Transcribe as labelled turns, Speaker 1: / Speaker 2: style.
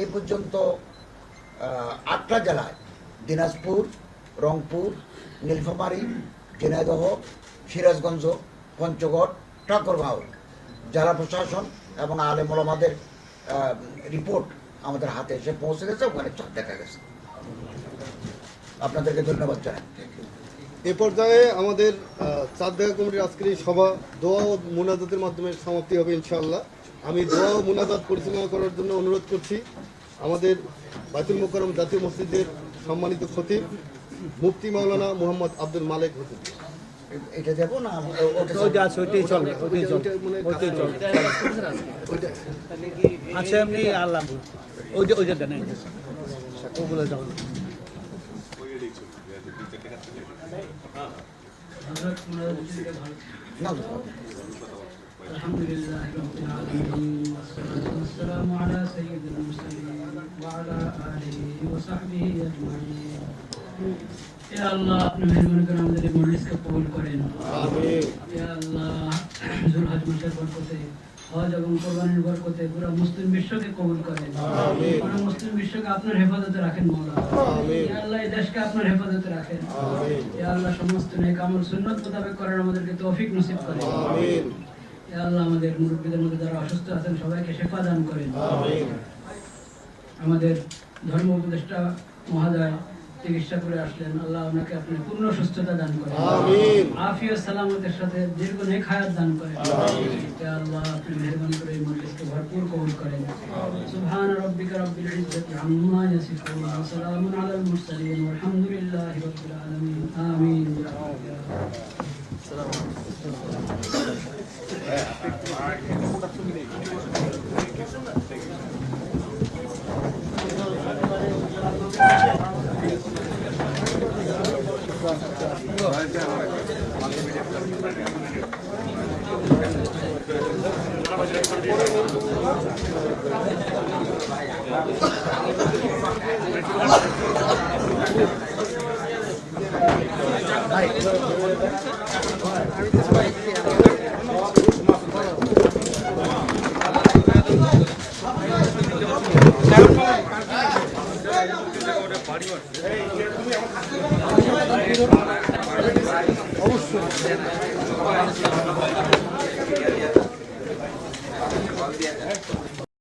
Speaker 1: এই পর্যন্ত 8টা জেলায় দিনাজপুর, রংপুর, নীলফামারী, ঝিনাইদহ, সিরাজগঞ্জ, পঞ্চগড়, ঠাকুরগাঁও জেলা প্রশাসন এবং আলেম ওলামাদের রিপোর্ট আমাদের হাতে এসে পৌঁছে গেছে, ওখানে চাপ দেখা গেছে। আপনাদেরকে ধন্যবাদ জানাই।
Speaker 2: এ পর্যায়ে আমাদের চাঁদ দেখা কমিটির আজকের এই সভা দোয়া ও মুনাজাতের মাধ্যমে সমাপ্তি হবে ইনশাআল্লাহ। আমি দোয়া ও মুনাজাত পরিচালনা করার জন্য অনুরোধ করছি আমাদের বাইতুল মোকাররম জাতীয় মসজিদের সম্মানিত খতিব মুফতি মাওলানা মুহাম্মদ আব্দুল মালেক হুজুর।
Speaker 1: এটা দেবো না
Speaker 3: আচ্ছা এমনি আল্লাহ ওইটা দেন ওগুলো যাও
Speaker 4: আলহামদুলিল্লাহ রাব্বিল আলামিন ওয়াসসালাতু ওয়াসসালামু আলা সাইয়্যিদিল মুরসালিন ওয়া আলা আলিহি ওয়া সাহবিহি আজমাইন। ইয়া আল্লাহ, আপনি মেহরবানি করে আমাদের এই মজলিসকে কবুল করেন। আমিন। ইয়া আল্লাহ, যুলহজ মাসের বরকতে, হজ এবং কুরবানির বরকতে পুরো মুসলিম বিশ্বকে কবুল করেন। আমিন। পুরো মুসলিম বিশ্বকে আপনার হেফাজতে রাখেন মওলা। আমিন। ইয়া আল্লাহ, এই দেশকে আপনার হেফাজতে রাখেন। আমিন। ইয়া আল্লাহ, সমস্ত নেক আমল সুন্নাত মোতাবেক করার আমাদেরকে তৌফিক নসিব করেন। আমিন। ইয়া আল্লাহ, আমাদের মুরব্বিদের মধ্যে যারা অসুস্থ আছেন সবাইকে শিফা দান করেন। আমিন। আমাদের ধর্ম উপদেষ্টা মহোদয় চিকিৎসা করে আসলেন, আল্লাহ আপনাকে আপনি পূর্ণ সুস্থতা দান করেন। আমিন। আফিয়ত সালামতের সাথে দীর্ঘ নেক হায়াত দান করেন। আমিন। ইয়া আল্লাহ, আপনি মেহেরবানি করে এই মজলিসকে ভরপুর কবুল করেন। সুবহান রাব্বিকা রাব্বিল ইজ্জাতি আম্মা ইয়াসিফুন ওয়া সালামুন আলাল মুরসালিন ওয়ালহামদুলিল্লাহি রাব্বিল আলামিন। আমিন।
Speaker 5: অবশ্যই